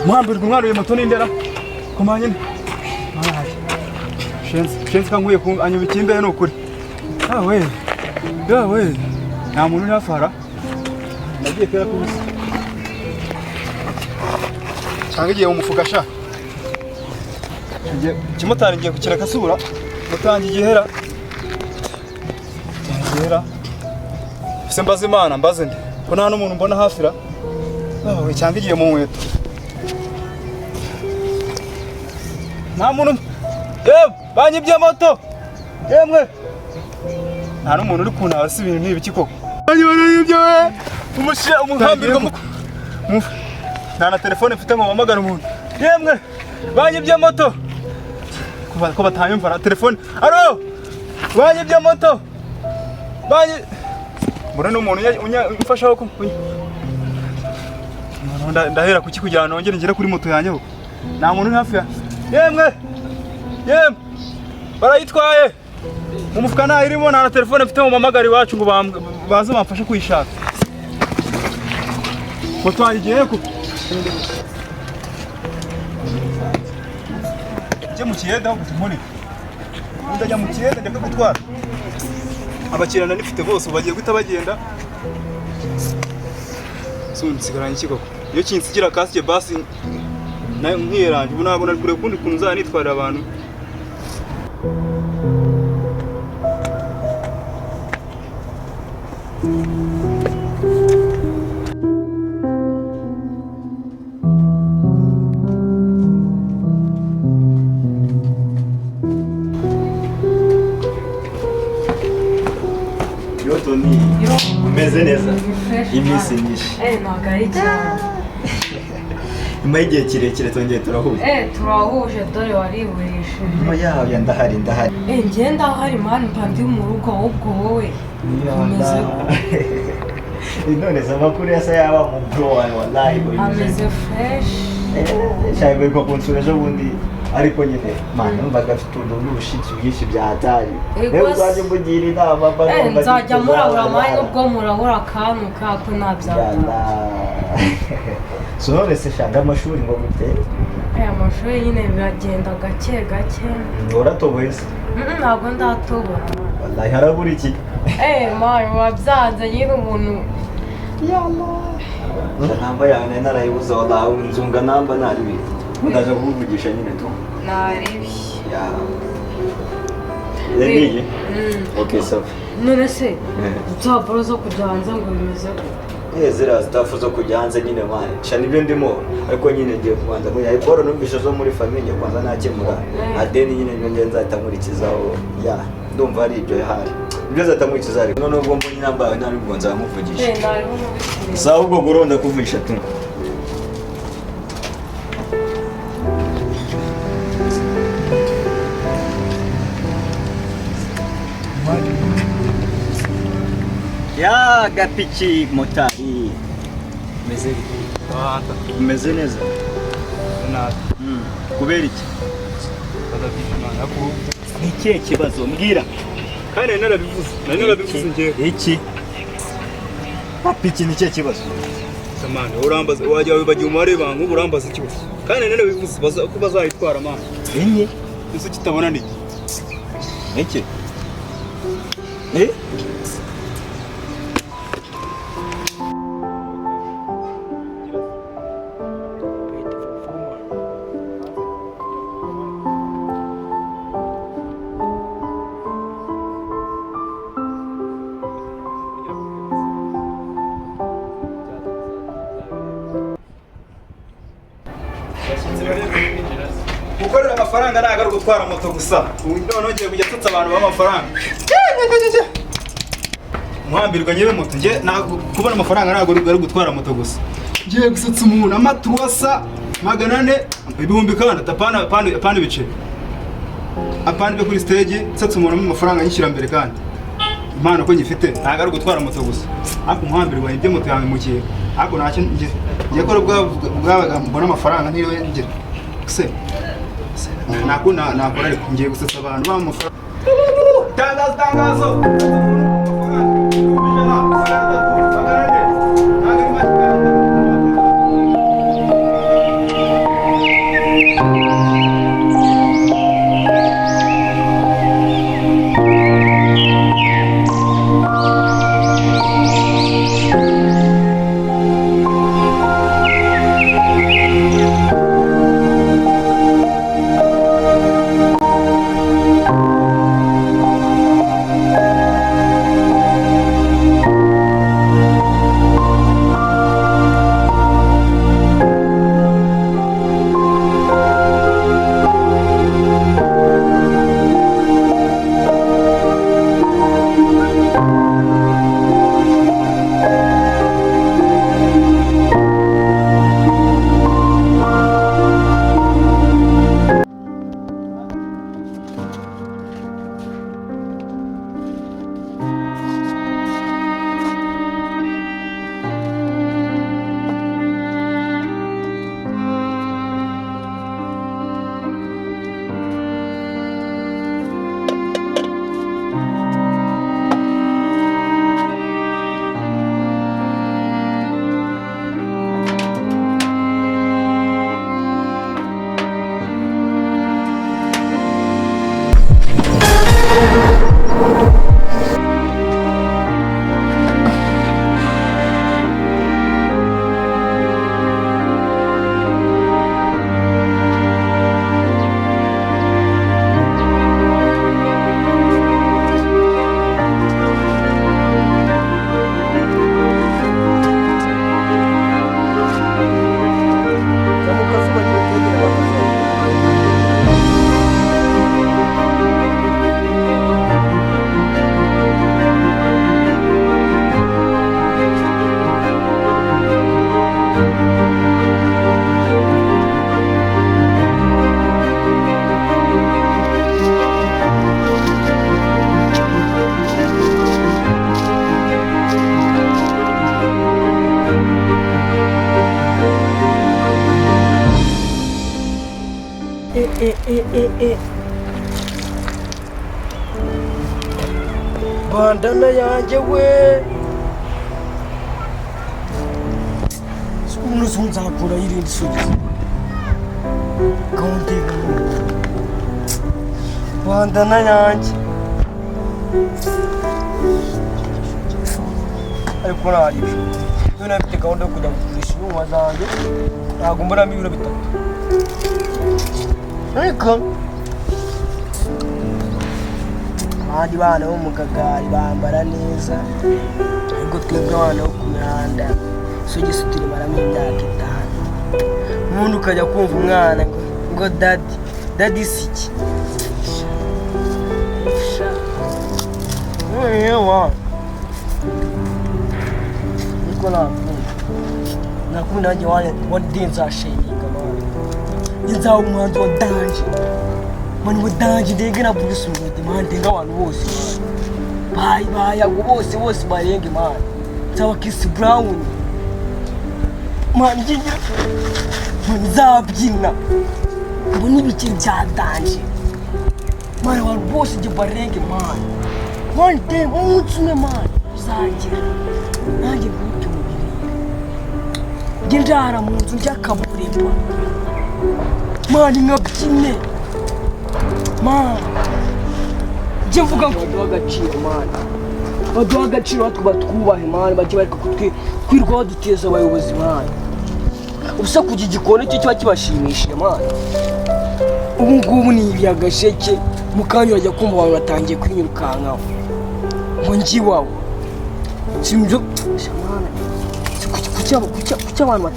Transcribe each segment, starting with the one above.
Muhambirwa umwana uyu moto n'indera komanyine shenzi kanguye anyuma ikimbe no kuri yawe nta muntu yafara nagiye kera kubisa cyangwa igiye mu mufuka sha kimotari ngiye kukira kasubura mutangi gihera se mbaze Imana mbaze ndi ko nta n'umuntu mbona hafira cyangwa igiye mu nkweto nta muntu banyibye moto yemwe nta n'umuntu uri kuntaha si ibintu n'ibiki koko banyibye umuhambirwa nta na telefone mfite ngo mpamagare umuntu yemwe banyibye moto ko batanyumva na telefone alo banyibye moto mbona n'umuntu umfashaho ko ndahera kuki kugira ngo nongere ngere kuri moto yanjye nta muntu uri hafi ya yemwe barayitwaye mu mufuka nta irimo nta na telefone mfite mu mamagari wacu ngo baze bamfashe kuyishaka moto yanjye igiye ku njye mu kiyede aho kutumuri ndajya mu kiyede ndeka gutwara abakirana nifite bose bagiye guhita bagenda nsigaranye iki koko iyo kinsigira kasike basi nayo nkiyeranje ubu ntabwo nari kureba ukundi kuntu nzajya nitwarira abantu Toni umeze neza iminsi myinshi ntabwo ari cyane nyuma y'igihe kirekire twongeye turahuje turahuje dore wariburishije yawe ndahari njye ndahari mani mba ndi mu rugo ahubwo wowe umeze none se amakuru yasa yaba mu bro wallahi ameze fresh cyangwa ko kunsura ejo bundi ariko nyine mana numvaga afite ubushitsi bwinshi bya hatari rero uzajya umugira inama nzajya murabura mani nubwo murabura akantu kako nabyakora so none se shanga amashuri ngo gute amashuri nyine biragenda gake uratoboye se ntabwo ndatobora wallahi harabura iki mani wabyanze nyine umuntu namba yawe nari narayibuze wallahi nzunga namba naribi ndaje kuvugisha nyine tu naribi Ngiye okay so none se utapuro zo kujya hanze ngo bimeze ziriya zitafu zo kujya hanze nyine mani sha nibyo ndimo ariko nyine ngiye kubanza muri ayiporo numvise zo muri famille kwanza nakemura adeni nyine ngiye nzahita nkurikizaho ndumva ari ibyo yahari ibyo zatamwikiza ariko none ubwo mbonye nambaye nari ubwo nzamuvugisha sawa ubwo guronda kuvugisha tu ya gapiki motari meze neza kubera iki ni ikihe kibazo mbwira kandi narabivuze njye iki gapiki ni ikihe kibazo samani urambaza wajya wibagiye umubare bangu urambaza ikibazo kandi narabivuze ko bazayitwara amana enye ese kitabona niki iki gukorera amafaranga ntabwo ari ugutwara moto gusa none ugiye kujya tutsa abantu b'amafaranga muhambirwa nyine moto njye kubona amafaranga ntabwo ari gutwara moto gusa ngiye gusutsa umuntu amatuwasa 400 ibihumbi kandi apana ibiceri apana byo kuri stage nsatsa umuntu amafaranga yishyira mbere kandi impano ko nyifite ntabwo ari gutwara moto gusa ariko muhambirwa ibyo moto yawe mukiye ariko ntacyo ngiye ko bwabaga mbona amafaranga niyo ngira se nakora ariko ngiye gusasa abantu b'amafaranga tangazo bandana yanjye we umuntu nzakura irindi sugi kandi bandana yanjye ariko naribyo iyo nafite gahunda yo kujya kugurisha inyuma zanjye ntabwo mbonamo ibiro 3 ariko abandi bana bo mu kagari bambara neza ariko twebwe abana bo ku mihanda sogisi turimaramo imyaka 5 umuntu ukajya kumva umwana ngo dadi siki yewa niko nakunda nanjye nzashenyinga mwana nzawe umuhanzi wa danje mani wa danje ndenge na Bruce Melody mani ndenga abantu bose bayago bose barenge mani nzaba Chris Brown mani ngigira mani nzabyina ngo nibiki bya danje mani abantu bose nge barenge mani one day umunsi umwe mani uzagira nanjye guke mubirire nge ndara mu nzu njya kaburimbo mani nkabyine mani nge mvuga ngo baduha agaciro mani baduha agaciro batwo batwubahe mani bajye bareka kwirirwa baduteza abayobozi mani ubusa kugira igikoni cyo kiba kibashimishije mani ubu ngubu ni ibyagasheke mu kanya bajya kumva abantu batangiye kwinyurukankaho ngo njye iwabo simjo shamana kuki abantu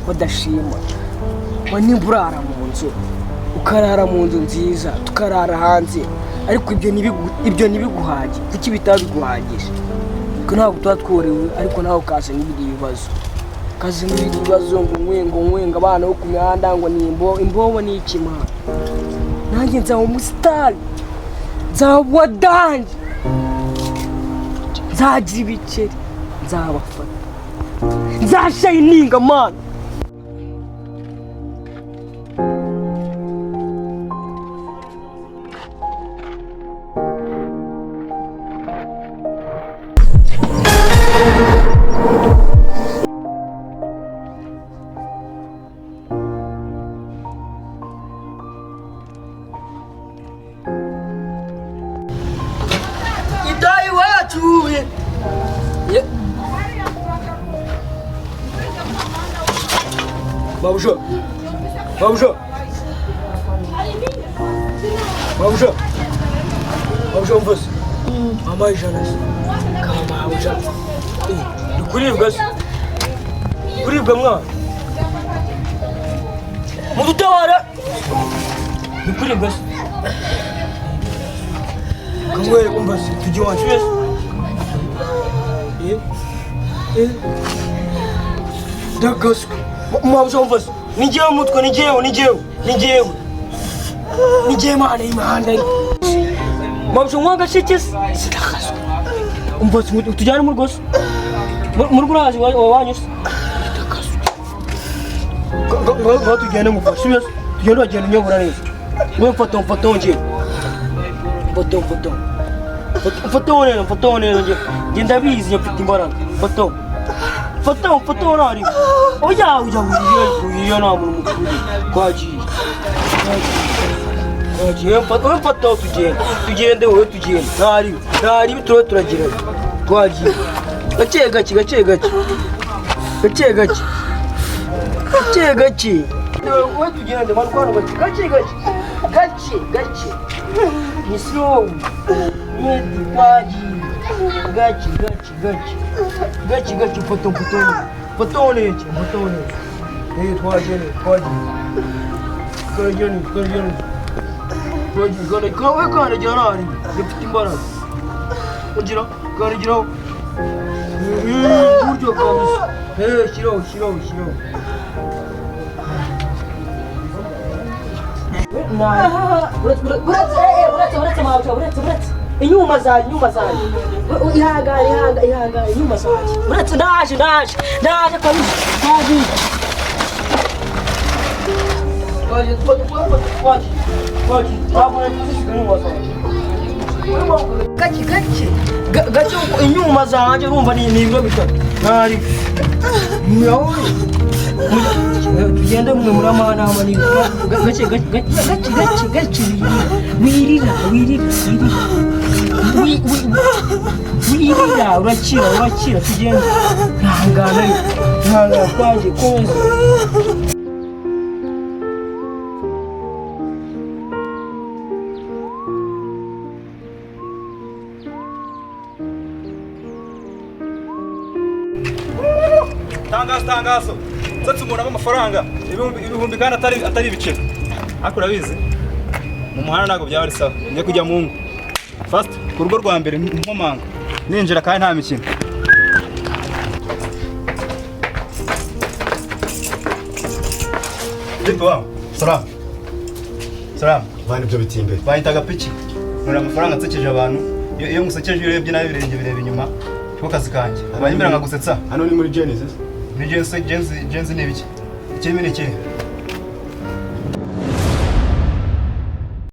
badashima nimba urara mu nzu ukarara mu nzu nziza tukarara hanze ariko ibyo ntibiguhage kuki bitaba biguhagije ko ntabwo tuba tworewe ariko nawe ukaza n'ibindi bibazo ngo nkwenga abana bo ku mihanda ngo ni imbobo ni iki mwana nanjye nzaba umusitari nzaba danje nzagira ibiceri nzabafata nzashayininga mwana idai watu Babusha mvase mama ijana kama babusha kuribwa mwana mudutabara kuribwa kamwe umvase tujye wanshwe dagaswe mabusha mvase nijewe mutwe nijewe mana imana mabusha mwanga shekes sidakaswe umvase tujyane mu rwose mu rwurazi wanyuse dakaswe tujyane mu fashe yose tujyane wagenda unyobora neza we mfata wongera mfata neza nge ndabizi nyafite imbaraga mfata urari oya uriyo nta muntu mukuru twagiye mfata tugende wowe tugende ntaribi turiho turagerayo twagiye gake wowe tugende marwana gake ni slow mwedi twagiye gake foto neke twagiye kawe kandagira nari gafite imbaraga ugira kandigiraho buryo kabisa shiraho uretse inyuma zanjye ihangane inyuma zanjye uretse ndaje kabisa gake inyuma zanjye urumva ni ibiro bitatu ntari tugende mwe muri amanama ni gake wirira urakira tugende ntangana twaje kongo tangazo nsatse umuntu amafaranga ibihumbi kandi atari ibiceri ariko urabizi mu muhanda ntabwo byaba ari sawa njye kujya mu ngo fast ku rugo rwa mbere nkomanga ninjira kandi nta mikino Wow, salam bani byo bitimbe bahitaga piki muri amafaranga nsekeje abantu iyo musekeje urebye nayo birenge bireba inyuma cyo kazi kanjye abanyimera nkagusetsa hano ni muri Genesis ni Jenzi ni ibiki ikirimi ni ikihe